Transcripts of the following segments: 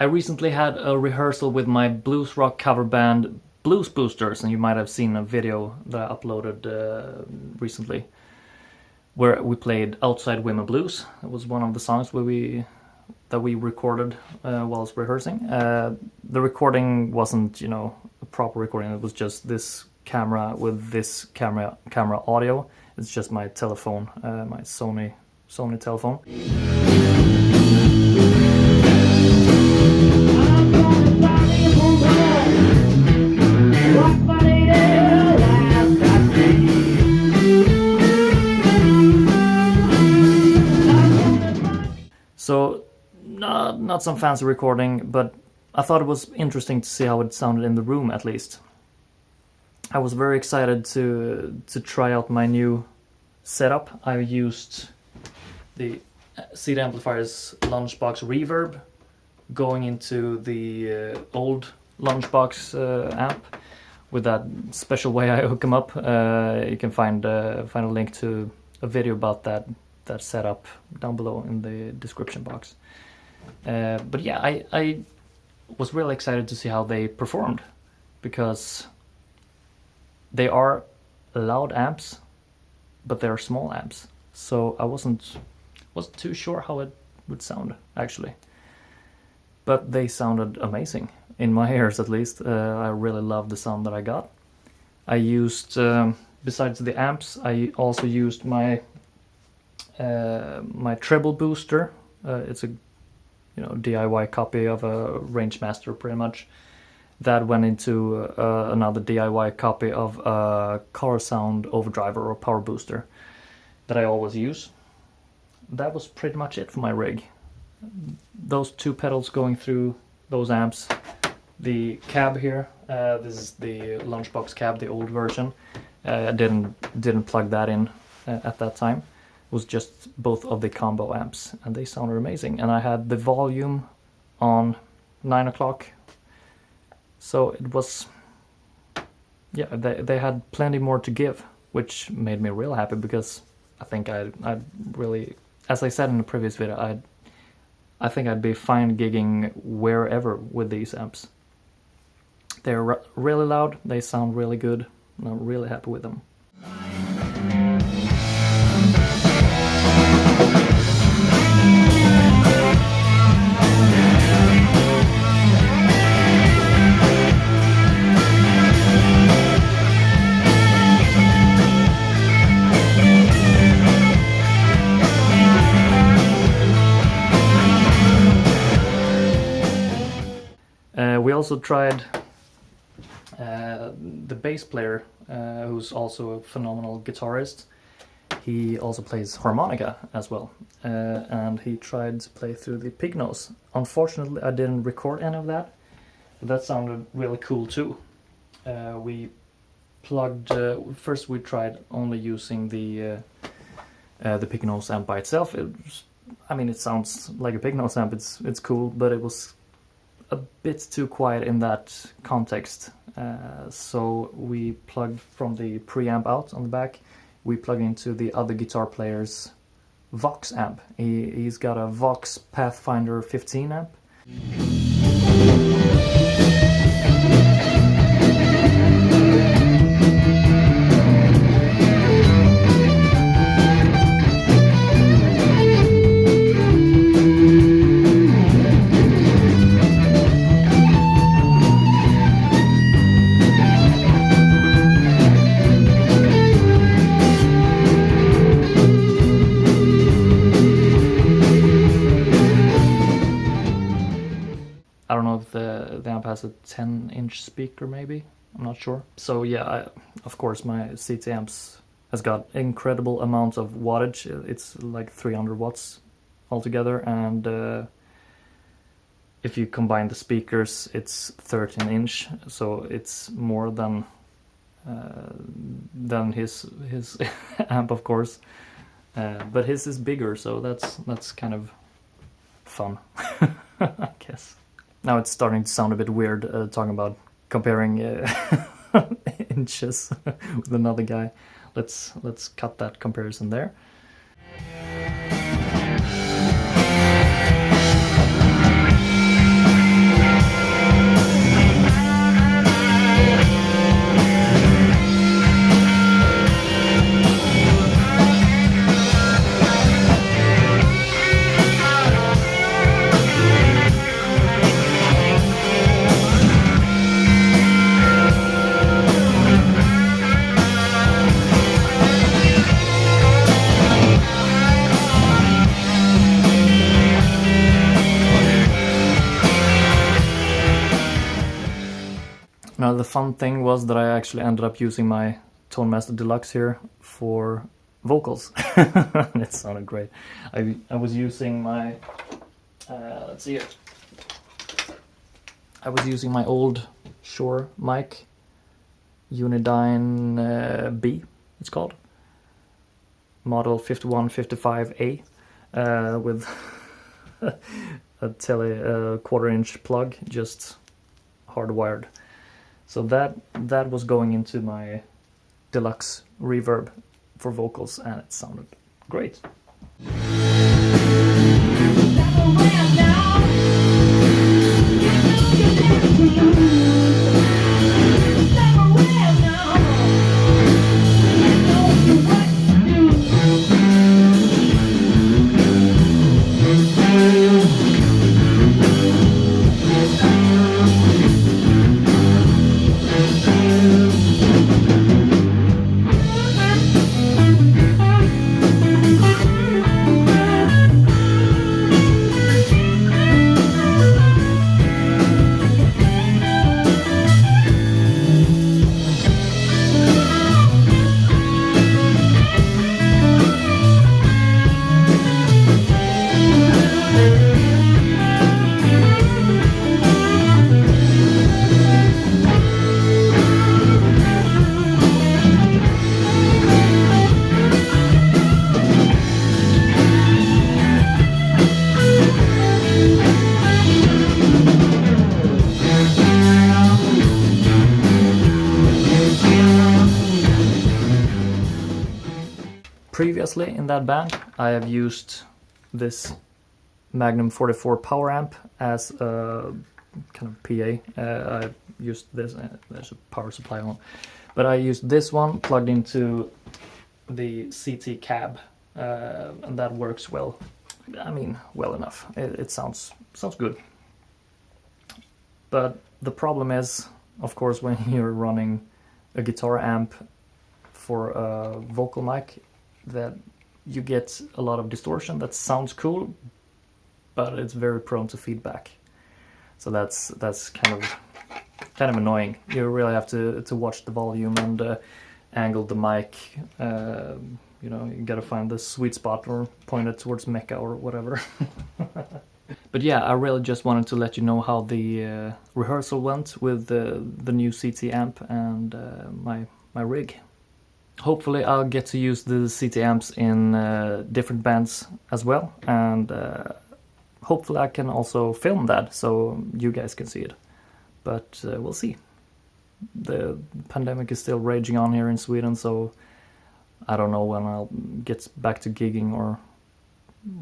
I recently had a rehearsal with my blues rock cover band Blues Boosters, and you might have seen a video that I uploaded recently where we played Outside Women Blues. It was one of the songs that we recorded whilst rehearsing. The recording wasn't, a proper recording. It was just this camera with this camera audio. It's just my telephone, my Sony telephone. So, not some fancy recording, but I thought it was interesting to see how it sounded in the room, at least. I was very excited to try out my new setup. I used the Seed Amplifier's Lunchbox Reverb going into the old Lunchbox amp with that special way I hook them up. You can find a link to a video about that setup down below in the description box. But yeah, I was really excited to see how they performed, because they are loud amps, but they're small amps. So I wasn't too sure how it would sound, actually. But they sounded amazing, in my ears at least. I really loved the sound that I got. I used, besides the amps, I also used my treble booster. It's a DIY copy of a Rangemaster, pretty much. That went into another DIY copy of a Color Sound overdriver or power booster that I always use. That was pretty much it for my rig. Those two pedals going through those amps. The cab here, this is the Lunchbox cab, the old version. I didn't plug that in at that time. It was just both of the combo amps, and they sounded amazing. And I had the volume on 9 o'clock. So it was, yeah, they had plenty more to give, which made me real happy, because I think I'd really, as I said in the previous video, I think I'd be fine gigging wherever with these amps. They're really loud, they sound really good, and I'm really happy with them. We also tried the bass player, who's also a phenomenal guitarist. He also plays harmonica as well, and he tried to play through the pig nose. Unfortunately, I didn't record any of that, but that sounded really cool too. We plugged, first we tried only using the pig nose amp by itself. It sounds like a pig nose amp, it's cool, but it was a bit too quiet in that context. So we plugged from the preamp out on the back. We plug into the other guitar player's Vox amp. He's got a Vox Pathfinder 15 amp. I don't know if the amp has a 10-inch speaker, maybe. I'm not sure. So yeah, of course my CT amps has got incredible amounts of wattage. It's like 300 watts altogether, and if you combine the speakers, it's 13-inch. So it's more than his amp, of course. But his is bigger, so that's kind of fun, I guess. Now it's starting to sound a bit weird talking about comparing inches with another guy. Let's cut that comparison there. Now the fun thing was that I actually ended up using my Tone Master Deluxe here for vocals. It sounded great. I was using my let's see here. I was using my old Shure mic, Unidyne B, it's called, model 5155A, with a quarter-inch plug, just hardwired. So that was going into my deluxe reverb for vocals, and it sounded great. Previously in that band, I have used this Magnum 44 power amp as a kind of PA. I used this, there's a power supply on, but I used this one plugged into the CT cab, and that works well. I mean, well enough. It sounds good. But the problem is, of course, when you're running a guitar amp for a vocal mic, that you get a lot of distortion. That sounds cool, but it's very prone to feedback. So that's kind of annoying. You really have to watch the volume and angle the mic. You know, you gotta find the sweet spot or point it towards Mecca or whatever. But yeah, I really just wanted to let you know how the rehearsal went with the new CT amp and my rig. Hopefully I'll get to use the CT amps in different bands as well, and hopefully I can also film that so you guys can see it. But we'll see. The pandemic is still raging on here in Sweden, so I don't know when I'll get back to gigging or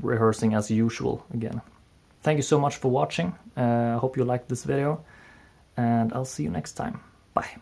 rehearsing as usual again. Thank you so much for watching. I hope you liked this video, and I'll see you next time. Bye.